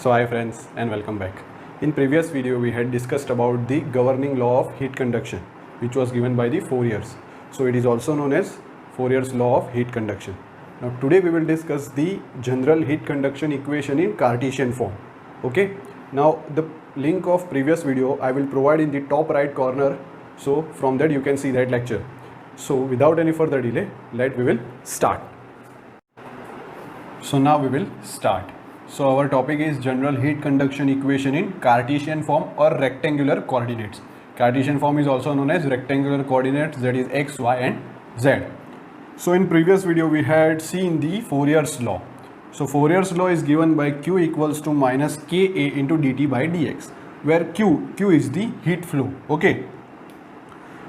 So hi friends and welcome back. In previous video we had discussed about the governing law of heat conduction which was given by the Fourier's. So it is also known as Fourier's law of heat conduction. Now today we will discuss the general heat conduction equation in Cartesian form. Okay. Now the link of previous video I will provide in the top right corner. So from that you can see that lecture. So without any further delay, we will start. So now we will start. So our topic is general heat conduction equation in Cartesian form or rectangular coordinates. Cartesian form is also known as rectangular coordinates, that is x, y and z. So in previous video we had seen the Fourier's law. So Fourier's law is given by q equals to minus ka into dt by dx, where q is the heat flow. Okay.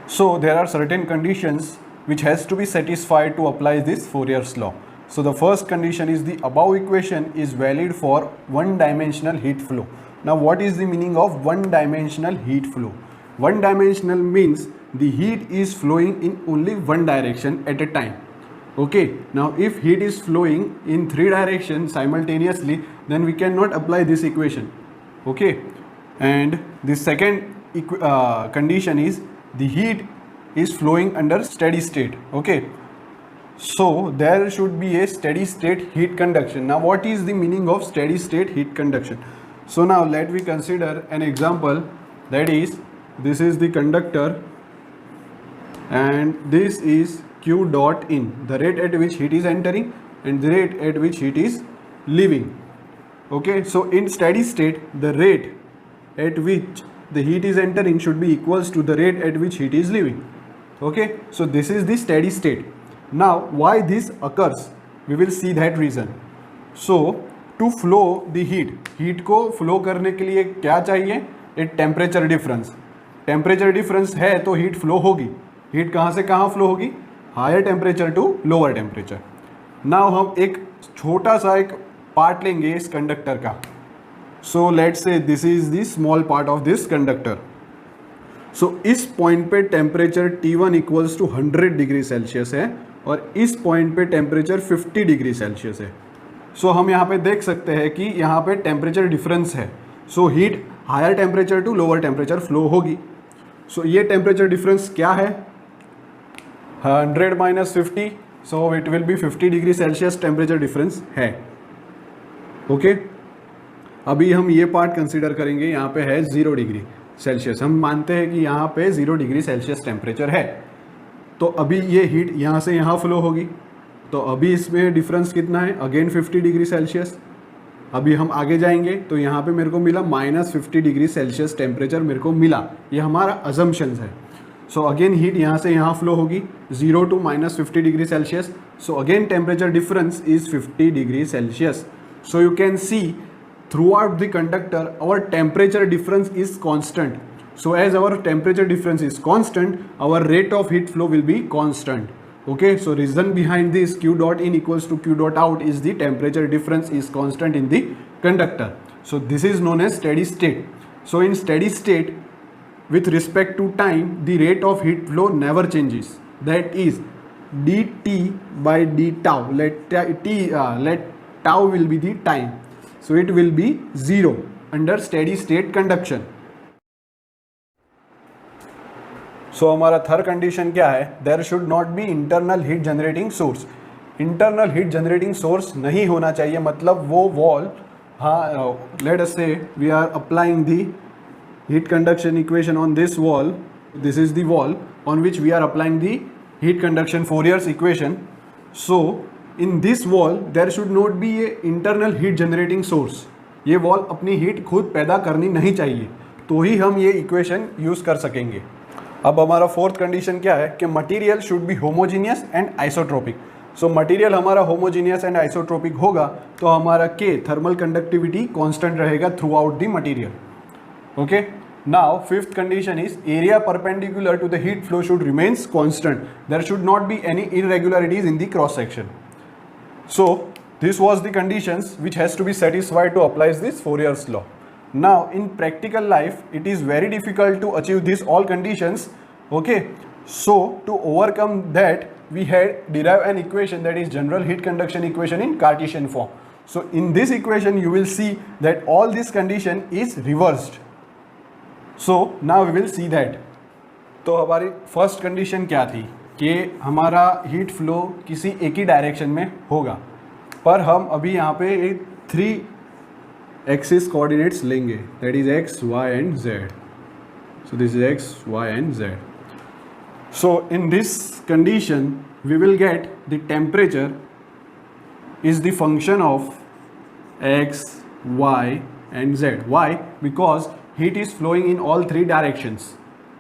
So there are certain conditions which has to be satisfied to apply this Fourier's law. So the first condition is the above equation is valid for one-dimensional heat flow. Now what is the meaning of one-dimensional heat flow? One-dimensional means the heat is flowing in only one direction at a time. Okay, now if heat is flowing in three directions simultaneously, then we cannot apply this equation. Okay, and the second condition is the heat is flowing under steady state. Okay. So there should be a steady state heat conduction. Now what is the meaning of steady state heat conduction? So now let me consider an example, that is, this is the conductor and this is q dot in, the rate at which heat is entering and the rate at which heat is leaving. Okay, so in steady state the rate at which the heat is entering should be equals to the rate at which heat is leaving. Okay, so this is the steady state. Now why this occurs, we will see that reason. So to flow the heat को flow करने के लिए क्या चाहिए, एक temperature difference. Temperature difference है तो heat flow होगी. Heat कहाँ से कहाँ flow होगी, higher temperature to lower temperature. Now हम एक छोटा सा एक part लेंगे इस conductor का. So let's say this is the small part of this conductor. So इस point पे temperature T1 equals to 100 degree Celsius है और इस पॉइंट पे टेम्परेचर 50 डिग्री सेल्सियस है. सो हम यहाँ पे देख सकते हैं कि यहाँ पे टेम्परेचर डिफरेंस है. So heat higher temperature to lower temperature flow होगी. सो ये टेम्परेचर डिफरेंस क्या है, 100 minus 50, so it will be 50 degree Celsius temperature difference है. ओके, अभी हम ये पार्ट कंसिडर करेंगे. यहाँ पे है 0 डिग्री सेल्सियस. हम मानते हैं कि यहाँ पे 0 डिग्री सेल्सियस टेम्परेचर है. तो अभी ये हीट यहाँ से यहाँ फ्लो होगी. तो अभी इसमें डिफरेंस कितना है, अगेन 50 डिग्री सेल्सियस. अभी हम आगे जाएंगे तो यहाँ पे मेरे को मिला माइनस 50 डिग्री सेल्सियस टेम्परेचर मेरे को मिला. ये हमारा अजम्पशंस है. सो अगेन हीट यहाँ से यहाँ फ्लो होगी 0 to minus 50 degree Celsius. So again temperature difference is 50 degree Celsius. So you can see throughout the conductor our temperature difference is constant. So as our temperature difference is constant, our rate of heat flow will be constant. Okay, so reason behind this q dot in equals to q dot out is the temperature difference is constant in the conductor. So this is known as steady state. So in steady state, with respect to time, the rate of heat flow never changes. That is dt by d tau. Let tau will be the time. So it will be 0 under steady state conduction. So हमारा third condition क्या है, there should not be internal heat generating source. Internal heat generating source नहीं होना चाहिए. मतलब वो wall, हाँ, let us say we are applying the heat conduction equation on this wall. This is the wall on which we are applying the heat conduction Fourier's equation. So in this wall there should not be a internal heat generating source. ये wall अपनी heat खुद पैदा करनी नहीं चाहिए, तो ही हम ये इक्वेशन यूज़ कर सकेंगे. अब हमारा फोर्थ कंडीशन क्या है कि material should be homogeneous and isotropic. So material हमारा होमोजीनियस एंड आइसोट्रोपिक होगा तो हमारा के थर्मल कंडक्टिविटी कांस्टेंट रहेगा throughout the material. Okay, now fifth condition is area perpendicular to the heat flow should remains constant. There should not be any irregularities in the cross section. So this was the conditions which has to be satisfied to apply this Fourier's law. Now in practical life it is very difficult to achieve these all conditions. Okay, so to overcome that we had derived an equation, that is general heat conduction equation in Cartesian form. So in this equation you will see that all this condition is reversed. So now we will see that. तो हमारी first condition क्या थी कि हमारा heat flow किसी एक ही direction में होगा, पर हम अभी यहाँ पे 3 एक्सिस कोऑर्डिनेट्स लेंगे, that is x, y and z. So this is x, y and z. So in this condition we will get the temperature is the function of x, y and z. Why? Because heat is flowing in all 3 directions.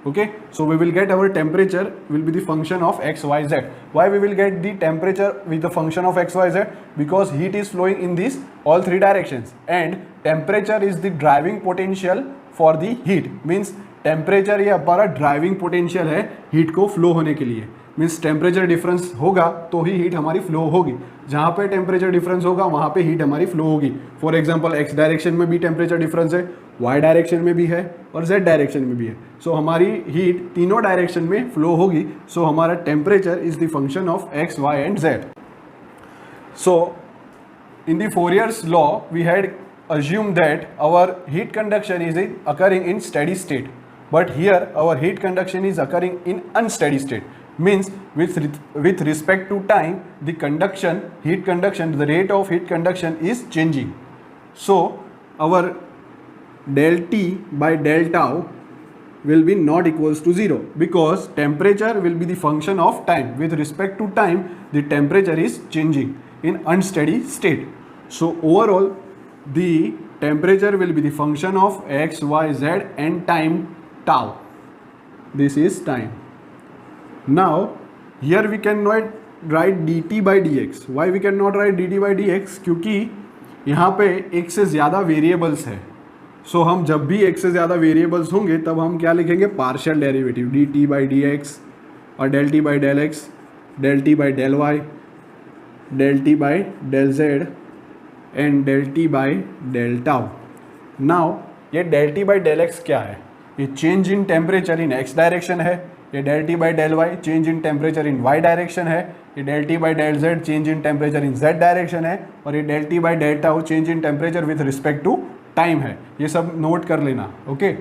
Okay, so we will get our temperature will be the function of x, y, z. Why we will get the temperature with the function of x, y, z? Because heat is flowing in these all 3 directions and temperature is the driving potential for the heat. Means temperature ये हमारा driving potential है heat को flow होने के लिए. Means temperature difference होगा तो ही heat हमारी फ्लो होगी. जहाँ पे टेम्परेचर डिफरेंस होगा वहाँ पे हीट हमारी फ्लो होगी. फॉर एग्जांपल एक्स डायरेक्शन में भी टेम्परेचर डिफरेंस है, वाई डायरेक्शन में भी है और जेड डायरेक्शन में भी है. सो हमारी हीट तीनों डायरेक्शन में फ्लो होगी. सो हमारा temperature is the function of x, y and z. So in the Fourier's law we had assumed that our heat conduction is occurring in steady state, but here our heat conduction is occurring in unsteady state. Means with respect to time the heat conduction, the rate of heat conduction is changing. So our del T by del tau will be not equals to 0 because temperature will be the function of time. With respect to time the temperature is changing in unsteady state. So overall the temperature will be the function of x, y, z and time tau. This is time. Now here we cannot write dt by dx. Why we cannot write dt by dx? क्योंकि यहाँ पे एक से ज़्यादा variables है. सो हम जब भी एक से ज़्यादा वेरिएबल्स होंगे तब हम क्या लिखेंगे? Partial derivative dt by dx और del t by del x, del t by del y, del t by del z and del t by del tau. Now ये del t by del x क्या है? ये change in temperature in x direction है. ये del t by del y change in temperature in y direction है. ये del t by del z change in temperature in z direction है. और ये del t by del tau change in temperature with respect to time है. ये सब note कर लेना. ओके,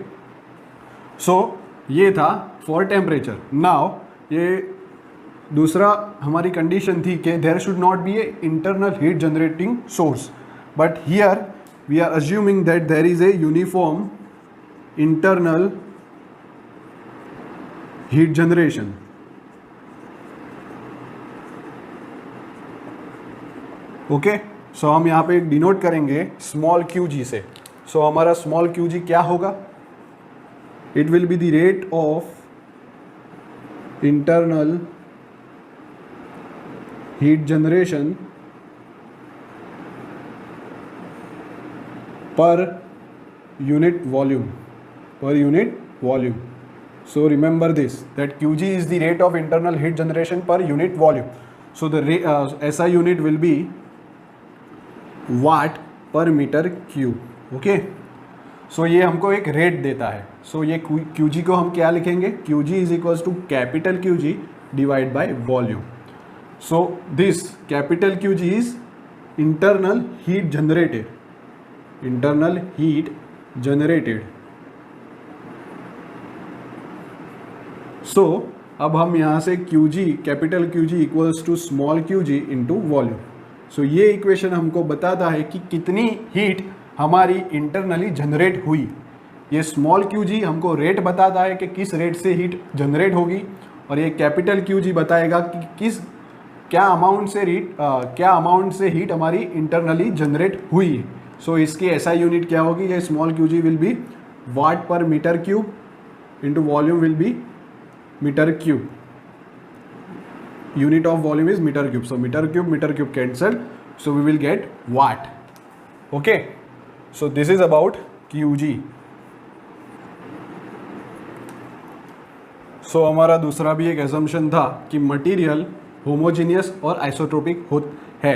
सो ये था फॉर टेम्परेचर. नाउ ये दूसरा हमारी कंडीशन थी कि there should not be a internal heat generating source, but here we are assuming that there is a uniform internal heat generation. Okay, so हम यहाँ पे डिनोट करेंगे स्मॉल क्यू जी से. सो हमारा स्मॉल क्यू जी क्या होगा? It will be the rate of internal heat generation per unit volume. So remember this, that Qg is the rate of internal heat generation per unit volume. So the SI unit will be watt per meter cube. Okay, so ये हमको एक rate देता है. So ये Qg को हम क्या लिखेंगे? Qg is equals to capital Qg divided by volume. So this capital Qg is internal heat generated. So अब हम यहाँ से Qg capital Qg equals to small Qg into volume. So ये इक्वेशन हमको बताता है कि कितनी हीट हमारी इंटरनली जनरेट हुई. ये स्मॉल Qg हमको रेट बताता है कि किस रेट से हीट जनरेट होगी, और ये कैपिटल Qg बताएगा कि क्या अमाउंट से हीट हमारी इंटरनली जनरेट हुई. सो इसकी SI यूनिट क्या होगी? ये small Qg will be watt per metre cube into volume will be metre cube. Unit of volume is metre cube. So metre cube cancel. So we will get watt. Okay, so this is about Qg. So हमारा दूसरा भी एक assumption था कि material homogeneous और isotropic है.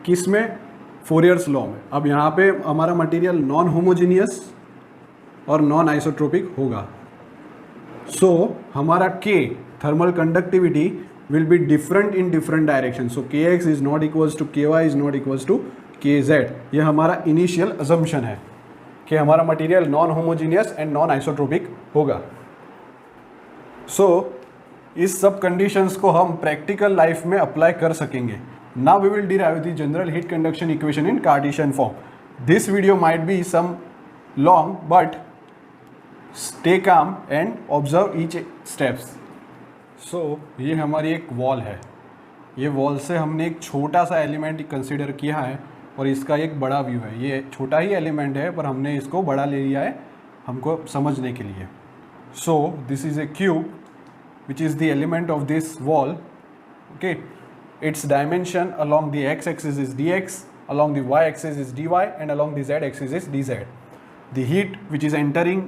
किसमें? फोरियर्स law में. अब यहाँ पे हमारा मटेरियल नॉन होमोजीनियस और नॉन आइसोट्रोपिक होगा. सो हमारा K thermal conductivity will be different in different direction. So Kx is not equals to Ky is not equals to K z, ये हमारा इनिशियल अजम्पशन है कि हमारा material non homogeneous and non isotropic होगा। So इस सब conditions को हम प्रैक्टिकल लाइफ में अप्लाई कर सकेंगे। Now we will derive the general heat conduction equation in Cartesian form. This video might be some long but stay calm and observe each steps. So ये हमारी एक वॉल है, ये वॉल से हमने एक छोटा सा एलिमेंट कंसिडर किया है और इसका एक बड़ा व्यू है। ये छोटा ही एलिमेंट है पर हमने इसको बड़ा ले लिया है हमको समझने के लिए। सो this is a cube which is the element of this wall. Okay, its dimension along the x-axis is dx, along the y-axis is dy, and along the z-axis is dz. The heat which is entering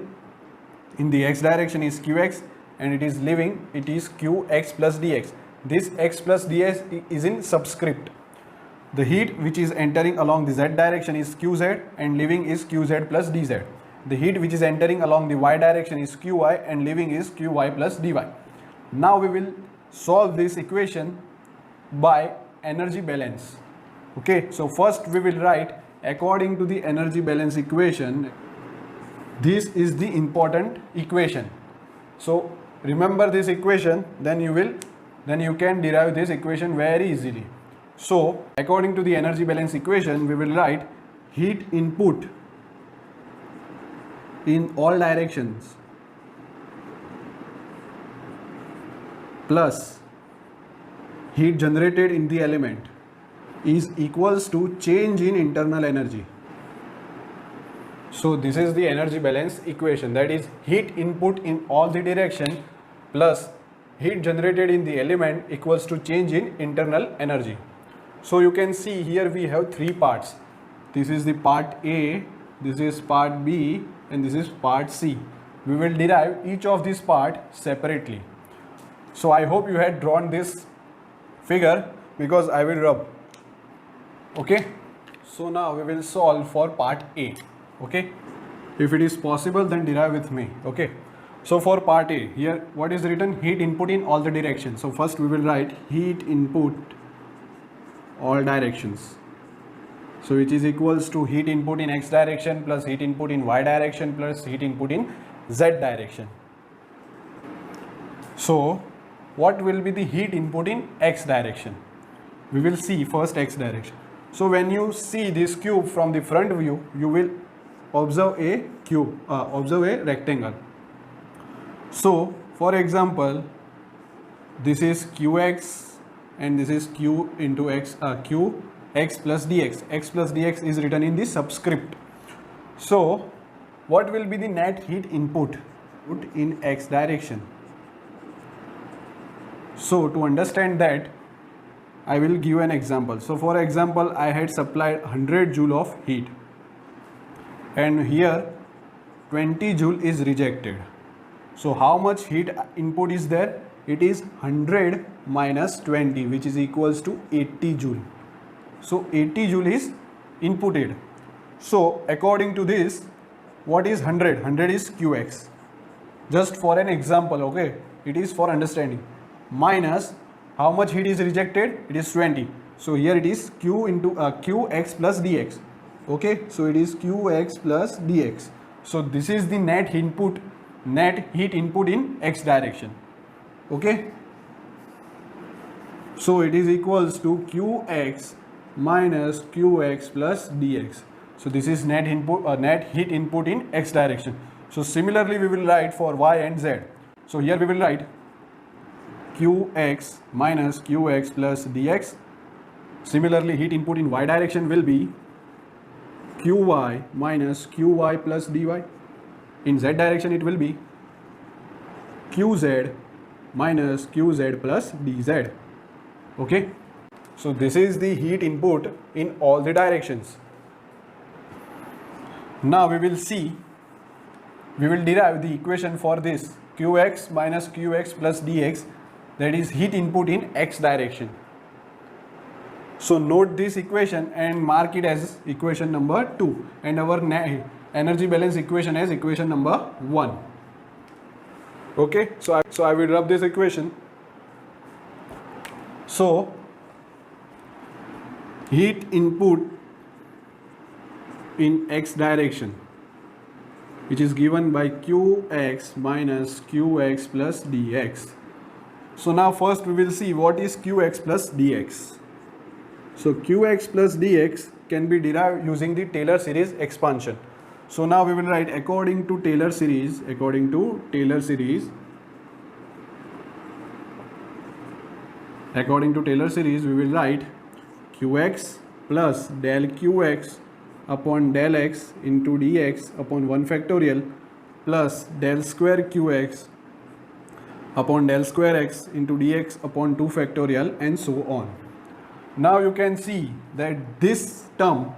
in the x direction is qx, and it is leaving, it is qx plus dx. This x plus dx is in subscript. The heat which is entering along the z direction is qz, and leaving is qz plus dz. The heat which is entering along the y direction is qy, and leaving is qy plus dy. Now we will solve this equation by energy balance. Okay, so first we will write according to the energy balance equation. This is the important equation. So remember this equation, then you can derive this equation very easily. So according to the energy balance equation, we will write heat input in all directions plus heat generated in the element is equals to change in internal energy. So this is the energy balance equation, that is heat input in all the direction plus heat generated in the element equals to change in internal energy. So you can see here we have three parts. This is the part A, this is part B, and this is part C. We will derive each of these part separately. So I hope you had drawn this figure because I will rub. Okay, so now we will solve for part A. Okay, if it is possible then derive with me. Okay, so for part A, here what is written? Heat input in all the directions. So first we will write heat input all directions, so which is equals to heat input in x direction plus heat input in y direction plus heat input in z direction. So what will be the heat input in x direction? We will see first x direction. So when you see this cube from the front view, you will observe a cube, observe a rectangle. So for example, this is qx and this is q into x, q x plus dx. X plus dx is written in the subscript. So what will be the net heat input in x direction? So to understand that, I will give an example. So for example, I had supplied 100 joule of heat and here 20 joule is rejected. So how much heat input is there? It is 100 minus 20, which is equals to 80 joule. So 80 joule is inputted. So according to this, what is 100? 100 is qx. Just for an example, okay, it is for understanding. Minus how much heat is rejected? It is 20. So here it is q into qx plus dx. Okay, so it is qx plus dx. So this is the net heat input in x direction. Okay, so it is equals to qx minus qx plus dx. So this is net heat input in x direction. So similarly we will write for y and z. So here we will write qx minus qx plus dx. Similarly heat input in y direction will be qy minus qy plus dy. In z direction it will be qz minus qz plus dz. Okay, so this is the heat input in all the directions. Now we will derive the equation for this qx minus qx plus dx, that is heat input in x direction. So note this equation and mark it as equation number 2 and our energy balance equation as equation number 1. Okay, so I will rub this equation. So heat input in x direction, which is given by qx minus qx plus dx. So now first we will see what is qx plus dx. So qx plus dx can be derived using the Taylor series expansion. So now we will write according to Taylor series, we will write qx plus del qx upon del x into dx upon 1 factorial plus del square qx upon del square x into dx upon 2 factorial and so on. Now you can see that this term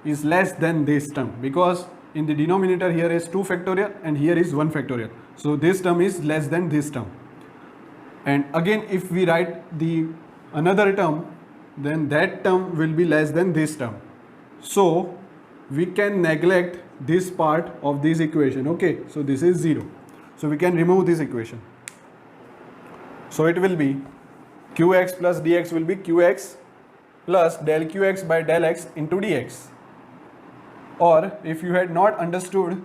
is less than this term, because in the denominator here is 2 factorial and here is 1 factorial. So this term is less than this term. And again, if we write the another term, then that term will be less than this term. So we can neglect this part of this equation. Okay, so this is 0. So we can remove this equation. So it will be qx plus dx will be qx plus del qx by del x into dx. Or if you had not understood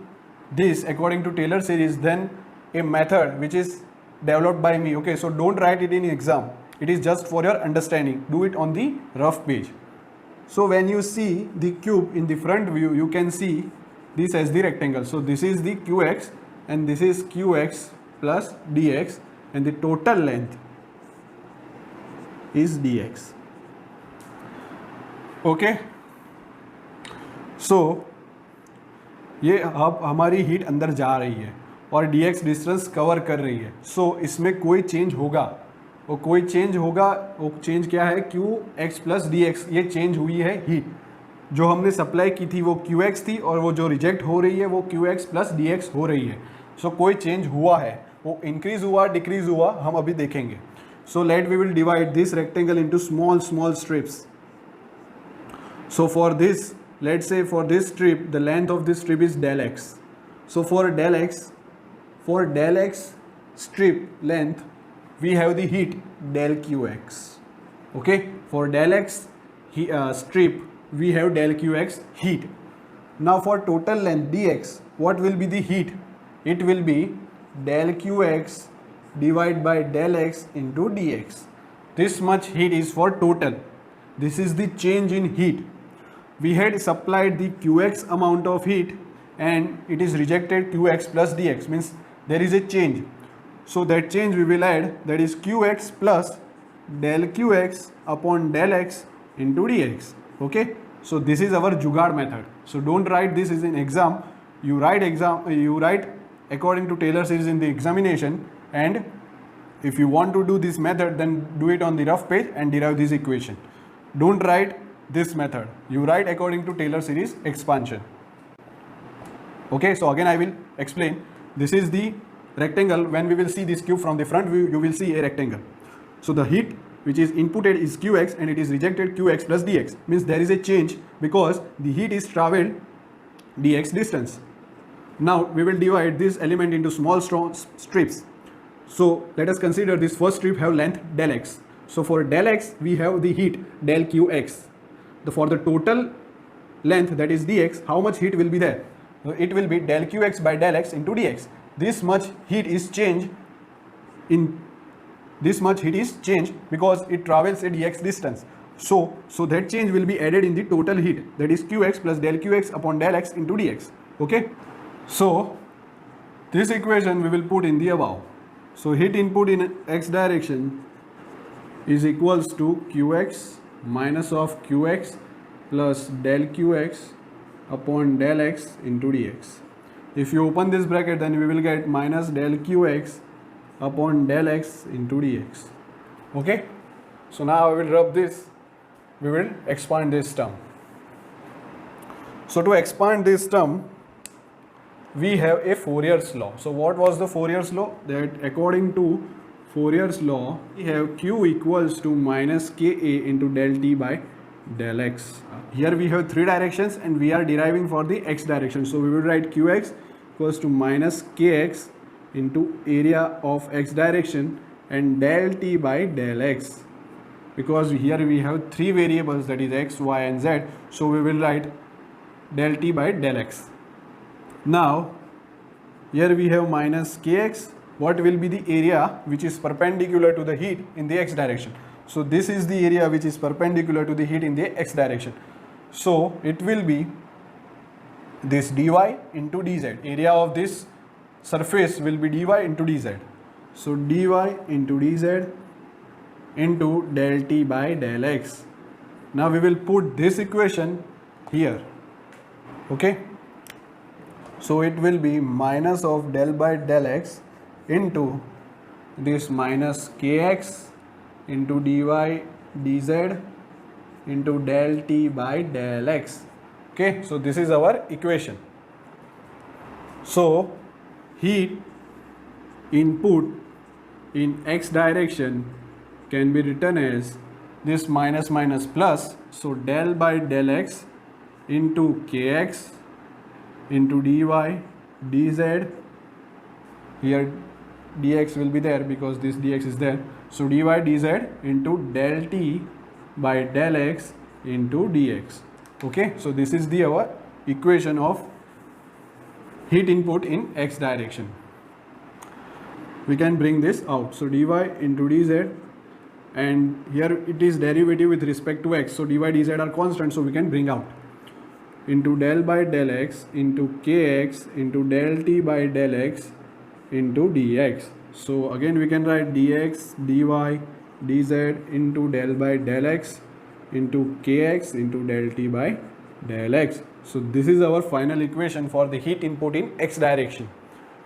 this according to Taylor series, then a method which is developed by me. Okay, so don't write it in exam. It is just for your understanding. Do it on the rough page. So when you see the cube in the front view, you can see this as the rectangle. So this is the qx and this is qx plus dx, and the total length is dx. Okay, so ये अब हमारी heat अंदर जा रही है और dx distance cover कर रही है. सो इसमें कोई चेंज होगा, वो कोई चेंज होगा. वो चेंज क्या है? qx plus dx. ये चेंज हुई है हीट. जो हमने सप्लाई की थी वो qx थी और वो जो रिजेक्ट हो रही है वो qx प्लस dx हो रही है. सो कोई चेंज हुआ है, वो इंक्रीज हुआ डिक्रीज हुआ हम अभी देखेंगे. So let we will divide this rectangle into small small strips. So for this, let's say for this strip, the length of this strip is del x. So for del x strip length, we have the heat del qx. Okay, for del x strip, we have del qx heat. Now for total length dx, what will be the heat? It will be del qx divided by del x into dx. This much heat is for total. This is the change in heat. We had supplied the qx amount of heat and it is rejected qx plus dx, means there is a change. So that change we will add, that is qx plus del qx upon del x into dx. Okay, so this is our jugaad method. So don't write this as an exam. You write according to Taylor series in the examination, and if you want to do this method, then do it on the rough page and derive this equation. Don't write this method. You write according to Taylor series expansion. Okay, so again I will explain. This is the rectangle. When we will see this cube from the front view, you will see a rectangle. So the heat which is inputted is qx and it is rejected qx plus dx, means there is a change because the heat is traveled dx distance. Now we will divide this element into small strips. So let us consider this first strip have length del x. So for del x we have the heat del qx. For the total length, that is dx, how much heat will be there? It will be del qx by del x into dx. This much heat is changed because it travels a dx distance. So that change will be added in the total heat, that is qx plus del qx upon del x into dx. Okay, so this equation we will put in the above. So heat input in x direction is equals to qx minus of qx plus del qx upon del x into dx. If you open this bracket, then we will get minus del qx upon del x into dx. Okay, so now I will rub this, we will expand this term. So to expand this term, we have a Fourier's law. So what was the Fourier's law? That according to Fourier's law, we have q equals to minus ka into del t by del x. Here we have three directions and we are deriving for the x direction. So we will write qx equals to minus kx into area of x direction and del t by del x. Because here we have three variables, that is x, y and z. So we will write del t by del x. Now here we have minus kx. What will be the area which is perpendicular to the heat in the x direction? So this is the area which is perpendicular to the heat in the x direction. So it will be this dy into dz. Area of this surface will be dy into dz. So dy into dz into del t by del x. Now we will put this equation here. Okay. So it will be minus of del by del x into this minus kx into dy dz into del t by del x. Okay, so this is our equation. So heat input in x direction can be written as this minus minus plus, so del by del x into kx into dy dz. Here dx will be there because this dx is there, so dy dz into del t by del x into dx. Okay, so this is the our equation of heat input in x direction. We can bring this out, so dy into dz, and here it is derivative with respect to x, so dy dz are constant, so we can bring out into del by del x into kx into del t by del x into dx. So again we can write dx dy dz into del by del x into kx into del t by del x. So this is our final equation for the heat input in x direction.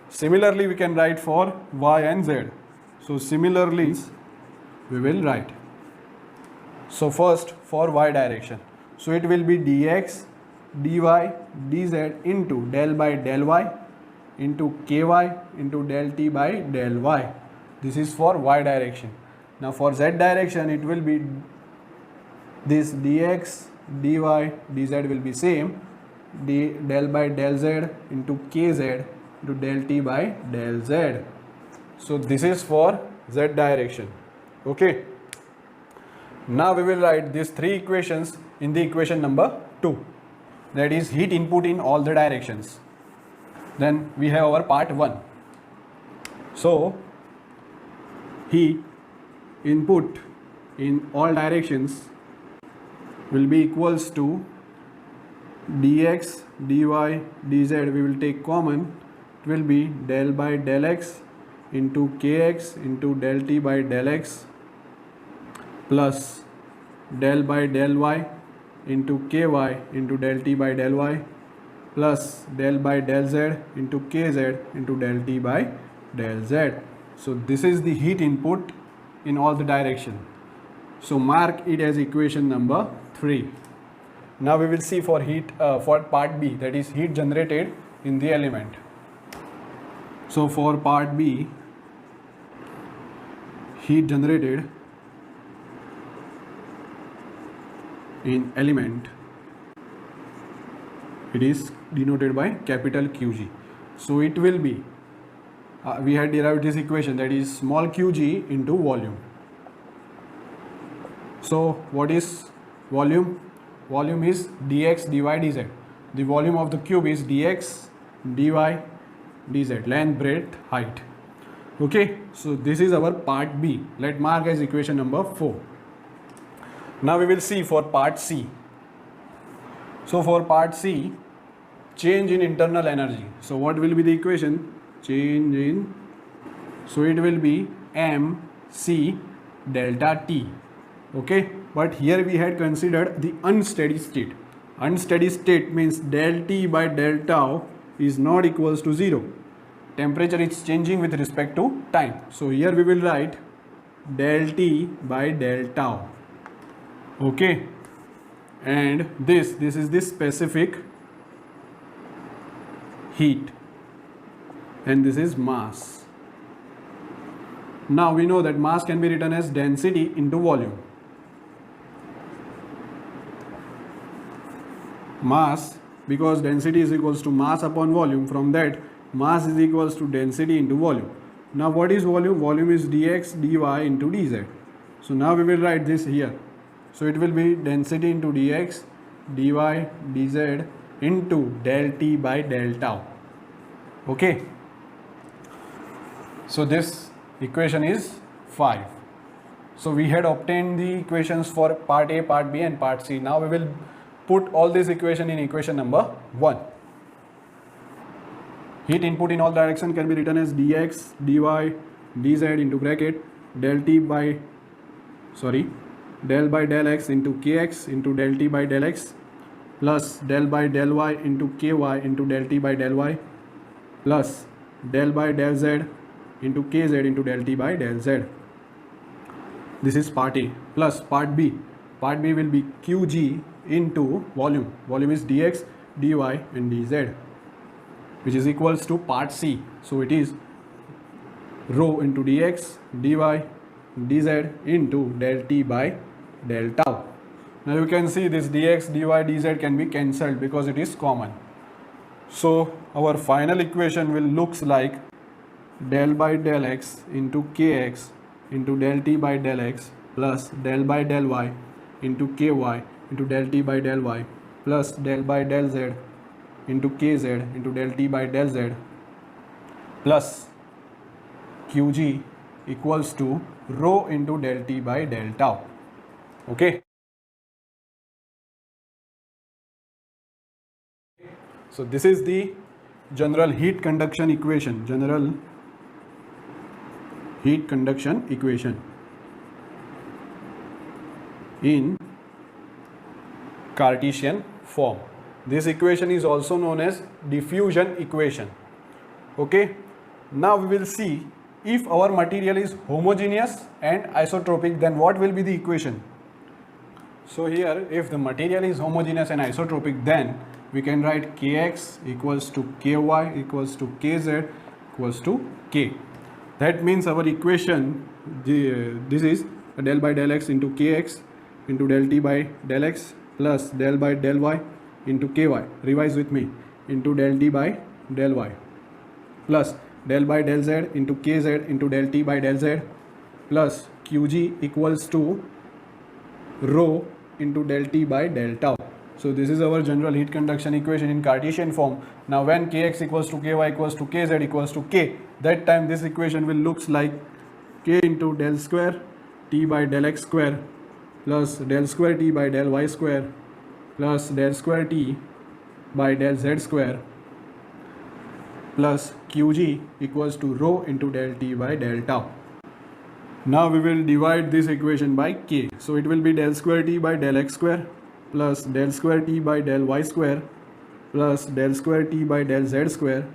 Similarly we can write for y and z. So similarly we will write. So first for y direction, so it will be dx dy dz into del by del y into ky into del t by del y. This is for y direction. Now for z direction it will be this dx dy dz will be same, del by del z into kz into del t by del z. So this is for z direction. Okay. Now we will write these three equations in the equation number 2, that is heat input in all the directions. Then we have our part 1. So heat input in all directions will be equals to dx dy dz, we will take common, it will be del by del x into kx into del t by del x plus del by del y into ky into del t by del y plus del by del z into kz into del t by del z. So this is the heat input in all the direction. So mark it as equation number 3. Now we will see for heat for part B, that is heat generated in the element. So for part B, heat generated in element, it is denoted by capital QG. So it will be we had derived this equation, that is small qg into volume. So what is volume? Volume is dx dy dz. The volume of the cube is dx dy dz, length, breadth, height. Okay, so this is our part B. Let mark as equation number 4. Now we will see for part C. So for part C, change in internal energy. So what will be the equation? Change in, so it will be mc delta t. Okay, but here we had considered the unsteady state. Unsteady state means del t by del tau is not equals to 0. Temperature is changing with respect to time. So here we will write del t by del tau. Okay, and this is the specific heat, and this is mass. Now we know that mass can be written as density into volume. Mass, because density is equals to mass upon volume, from that mass is equals to density into volume. Now what is volume? Volume is dx dy into dz. So now we will write this here. So it will be density into dx dy dz into del t by del tau. Okay. So this equation is 5. So we had obtained the equations for part A, part B and part C. Now we will put all these equation in equation number 1. Heat input in all direction can be written as dx, dy, dz into bracket del by del x into kx into del t by del x plus del by del y into ky into del t by del y plus del by del z into kz into del t by del z. This is part A. Plus part B. Part B will be qg into volume. Volume is dx, dy and dz, which is equals to part C. So it is rho into dx, dy, dz into del t by del tau. Now you can see this dx, dy, dz can be cancelled because it is common. So our final equation will looks like del by del x into kx into del t by del x plus del by del y into ky into del t by del y plus del by del z into kz into del t by del z plus qg equals to rho into del t by del tau. Okay. So this is the general heat conduction equation. General heat conduction equation in Cartesian form. This equation is also known as diffusion equation. Okay. Now we will see if our material is homogeneous and isotropic, then what will be the equation. So here, if the material is homogeneous and isotropic, then we can write kx equals to ky equals to kz equals to k. That means our equation, this is del by del x into kx into del t by del x plus del by del y into ky, revise with me, into del t by del y plus del by del z into kz into del t by del z plus qg equals to rho into del t by del tau. So this is our general heat conduction equation in Cartesian form. Now when kx equals to ky equals to kz equals to k, that time this equation will looks like k into del square t by del x square plus del square t by del y square plus del square t by del z square plus qg equals to rho into del t by del tau. Now we will divide this equation by k. So it will be del square t by del x square plus del square t by del y square plus del square t by del z square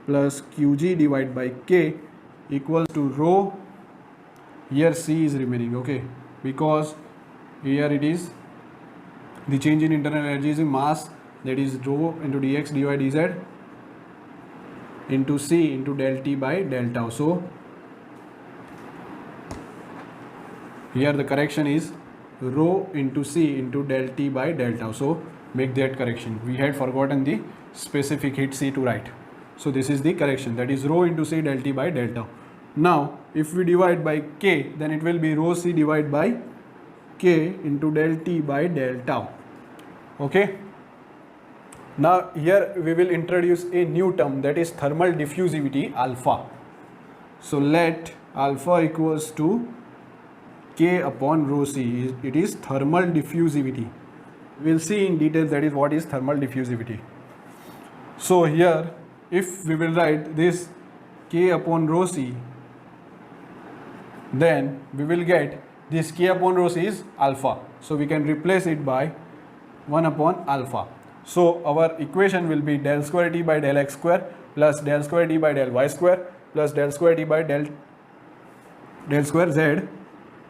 plus qg divided by k equals to rho. Here c is remaining, okay, because here it is the change in internal energy is in mass, that is rho into dx dy dz into c into del t by del tau. So here the correction is rho into c into del t by del tau. So make that correction. We had forgotten the specific heat c to write. So this is the correction, that is rho into c del t by del tau. Now if we divide by k, then it will be rho c divided by k into del t by del tau. Okay. Now here we will introduce a new term, that is thermal diffusivity alpha. So let alpha equals to k upon rho c. It is thermal diffusivity. We will see in detail that is what is thermal diffusivity. So here if we will write this k upon rho c, then we will get this k upon rho c is alpha. So we can replace it by 1 upon alpha. So our equation will be del square t by del x square plus del square t by del y square plus del square t by del square z,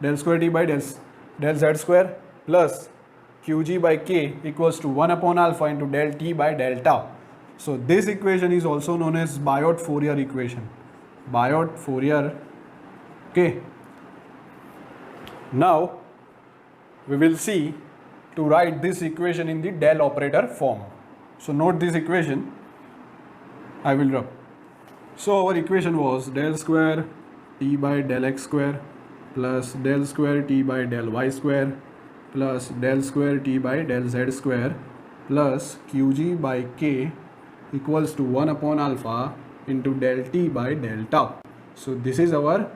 del square t by del z square plus qg by k equals to 1 upon alpha into del t by del tau. So this equation is also known as Biot-Fourier equation. Biot-Fourier. Okay. Now we will see to write this equation in the del operator form. So note this equation, I will rub. So our equation was del square t by del x square plus del square t by del y square plus del square t by del z square plus qg by k equals to 1 upon alpha into del t by del tau. So this is our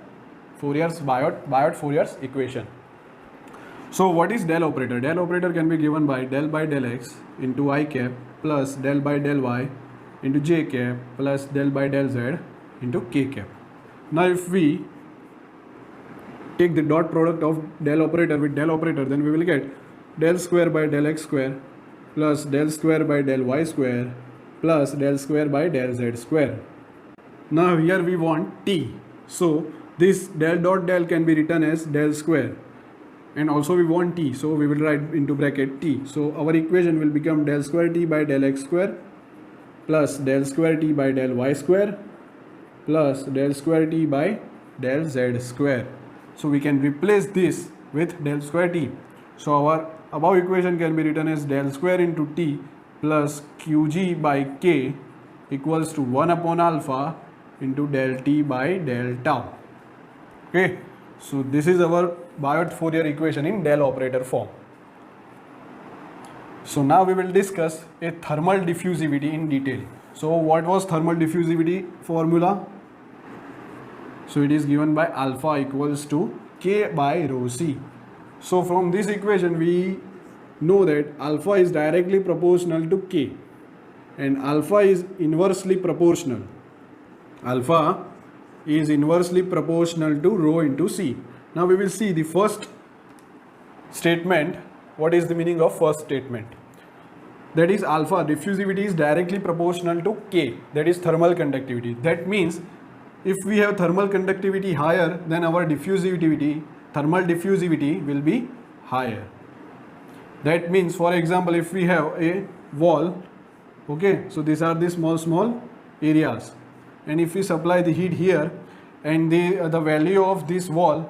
Biot-Fourier's equation. So what is del operator? Del operator can be given by del x into I cap plus del y into j cap plus del z into k cap. Now if we take the dot product of del operator with del operator, then we will get del square by del x square plus del square by del y square plus del square by del z square. Now here we want t. So this del dot del can be written as del square, and also we want t, so we will write into bracket t. So our equation will become del square t by del x square plus del square t by del y square plus del square t by del z square. So we can replace this with del square t. So our above equation can be written as del square into t plus qg by k equals to 1 upon alpha into del t by del tau. Okay, so this is our Biot-Fourier equation in del operator form. So now we will discuss a thermal diffusivity in detail. So what was thermal diffusivity formula? So it is given by alpha equals to k by rho c. So from this equation we know that alpha is directly proportional to k and alpha is inversely proportional. Alpha is inversely proportional to rho into c. Now we will see the first statement. What is the meaning of first statement? That is, alpha diffusivity is directly proportional to k, that is thermal conductivity. That means if we have thermal conductivity higher, then our thermal diffusivity will be higher. That means, for example, if we have a wall, okay, so these are the small areas, and if we supply the heat here, and the value of this wall,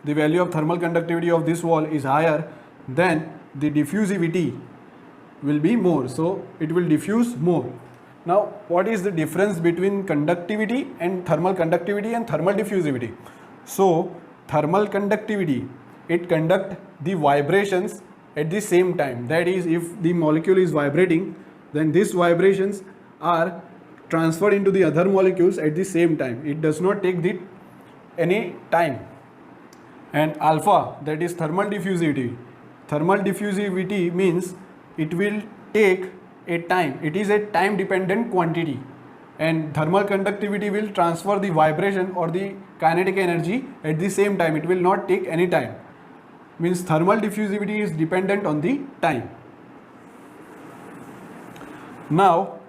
the value of thermal conductivity of this wall is higher, then the diffusivity will be more, so it will diffuse more. Now what is the difference between conductivity and thermal diffusivity? So thermal conductivity, it conducts the vibrations at the same time. That is, if the molecule is vibrating, then these vibrations are transferred into the other molecules at the same time. It does not take any time. And alpha, that is thermal diffusivity. Thermal diffusivity means it will take a time. It is a time dependent quantity, and thermal conductivity will transfer the vibration or the kinetic energy at the same time. It will not take any time. Means thermal diffusivity is dependent on the time. Now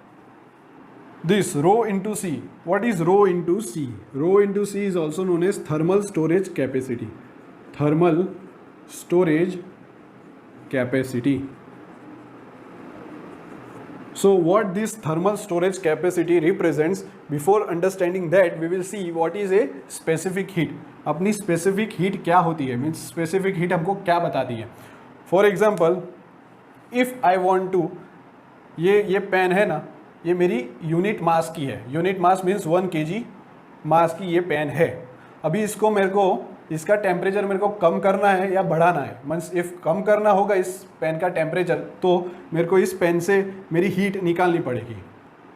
this rho into c. What is rho into c? Rho into c is also known as thermal storage capacity. Thermal storage capacity. So what this thermal storage capacity represents, before understanding that we will see what is a specific heat. अपनी specific heat क्या होती है, means specific heat हमको क्या बताती है. For example, if I want to, ये pen है ना, ये मेरी यूनिट मास की है. यूनिट मास मीन्स 1 kg मास की ये पेन है. अभी इसको मेरे को इसका टेम्परेचर मेरे को कम करना है या बढ़ाना है. मीन्स इफ़ कम करना होगा इस पेन का टेम्परेचर, तो मेरे को इस पेन से मेरी हीट निकालनी पड़ेगी.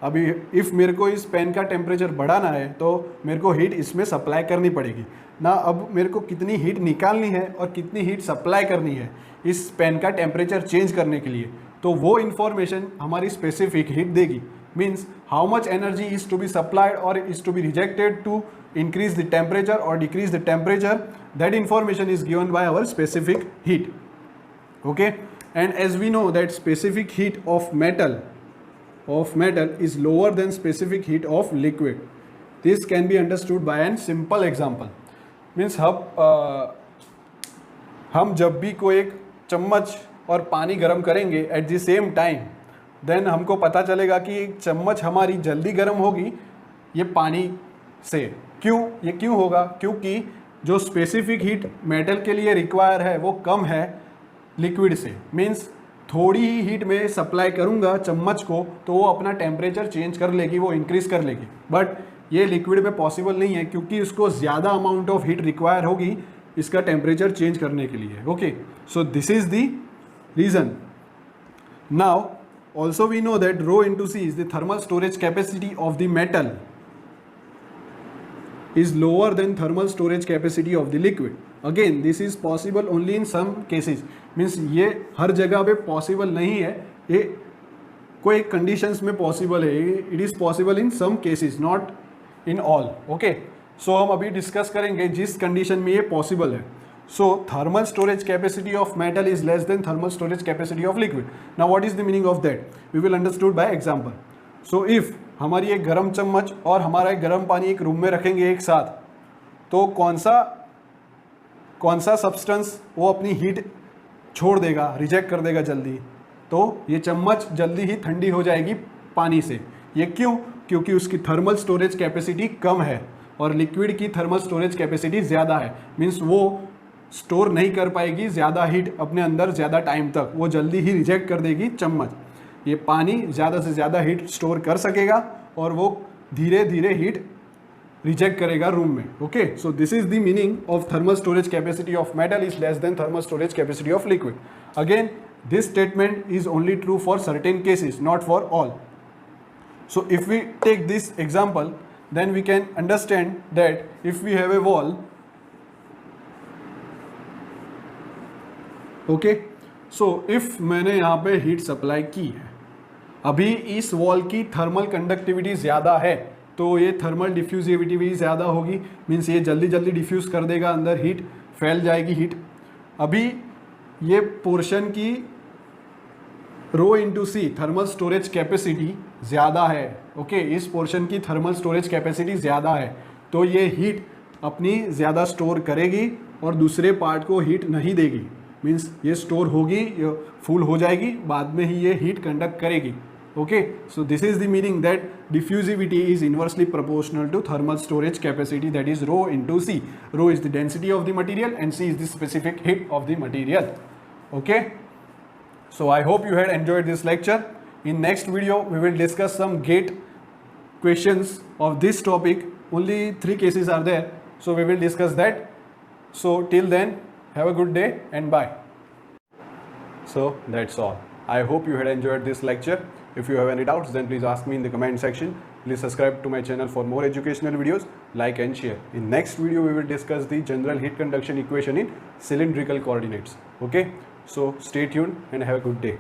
अभी इफ़ मेरे को इस पेन का टेम्परेचर बढ़ाना है तो मेरे को हीट इसमें सप्लाई करनी पड़ेगी ना. अब मेरे को कितनी हीट निकालनी है और कितनी हीट सप्लाई करनी है इस पेन का टेम्परेचर चेंज करने के लिए, तो वो इन्फॉर्मेशन हमारी स्पेसिफिक हीट देगी. Means how much energy is to be supplied और is to be rejected to increase the temperature or decrease the temperature, that information is given by our specific heat. Okay, and as we know that specific heat of metal is lower than specific heat of liquid. This can be understood by an simple example. Means हम जब भी कोई एक चम्मच और पानी गर्म करेंगे at the same time, then हमको पता चलेगा कि एक चम्मच हमारी जल्दी गर्म होगी ये पानी से. ये क्यों होगा? क्योंकि जो स्पेसिफिक हीट मेटल के लिए रिक्वायर है वो कम है लिक्विड से. मीन्स थोड़ी ही हीट में सप्लाई करूंगा चम्मच को तो वो अपना टेम्परेचर चेंज कर लेगी, वो इंक्रीज कर लेगी. बट ये लिक्विड में पॉसिबल नहीं है क्योंकि उसको ज़्यादा अमाउंट ऑफ हीट रिक्वायर होगी इसका टेम्परेचर चेंज करने के लिए. Okay, so this is the reason. Now also we know that rho into C is the thermal storage capacity of the metal is lower than thermal storage capacity of the liquid. Again this is possible only in some cases, means ये हर जगह पे possible नहीं है, ये कोई conditions में possible है, it is possible in some cases not in all. Okay, so हम अभी discuss करेंगे जिस condition में ये possible है. So thermal storage capacity of metal is less than thermal storage capacity of liquid. Now what is the meaning of that? We will understood by example. So if हमारी एक गर्म चम्मच और हमारा एक गर्म पानी एक रूम में रखेंगे एक साथ, तो कौन सा सब्सटेंस वो अपनी हीट छोड़ देगा, रिजेक्ट कर देगा जल्दी, तो ये चम्मच जल्दी ही ठंडी हो जाएगी पानी से. ये क्यों? क्योंकि उसकी थर्मल स्टोरेज कैपेसिटी कम है और लिक्विड की थर्मल स्टोरेज कैपेसिटी ज़्यादा है. मीन्स वो स्टोर नहीं कर पाएगी ज़्यादा हीट अपने अंदर ज़्यादा टाइम तक, वो जल्दी ही रिजेक्ट कर देगी चम्मच. ये पानी ज़्यादा से ज़्यादा हीट स्टोर कर सकेगा और वो धीरे धीरे हीट रिजेक्ट करेगा रूम में. Okay, so this is the meaning of thermal storage capacity of metal is less than thermal storage capacity of liquid. Again this statement is only true for certain cases, not for all. So if we take this example then we can understand that if we have a wall, okay, so if मैंने यहाँ पे heat supply की है, अभी इस wall की thermal conductivity ज़्यादा है तो ये थर्मल डिफ्यूजिविटी भी ज़्यादा होगी, मीन्स ये जल्दी जल्दी डिफ्यूज़ कर देगा, अंदर हीट फैल जाएगी हीट. अभी ये पोर्शन की रो इंटू सी थर्मल स्टोरेज कैपेसिटी ज़्यादा है. ओके, इस पोर्शन की थर्मल स्टोरेज कैपेसिटी ज़्यादा है तो ये हीट अपनी ज़्यादा स्टोर करेगी और दूसरे पार्ट को हीट नहीं देगी. मीन्स ये स्टोर होगी, ये फुल हो जाएगी, बाद में ही ये हीट कंडक्ट करेगी. Okay, so this is the meaning that diffusivity is inversely proportional to thermal storage capacity, that is rho into c. Rho is the density of the material and c is the specific heat of the material. Okay, so I hope you had enjoyed this lecture. In next video we will discuss some gate questions of this topic. Only 3 cases are there, so we will discuss that. So till then, have a good day and bye. So that's all. I hope you had enjoyed this lecture. If you have any doubts, then please ask me in the comment section. Please subscribe to my channel for more educational videos. Like and share. In next video we will discuss the general heat conduction equation in cylindrical coordinates. Okay, so stay tuned and have a good day.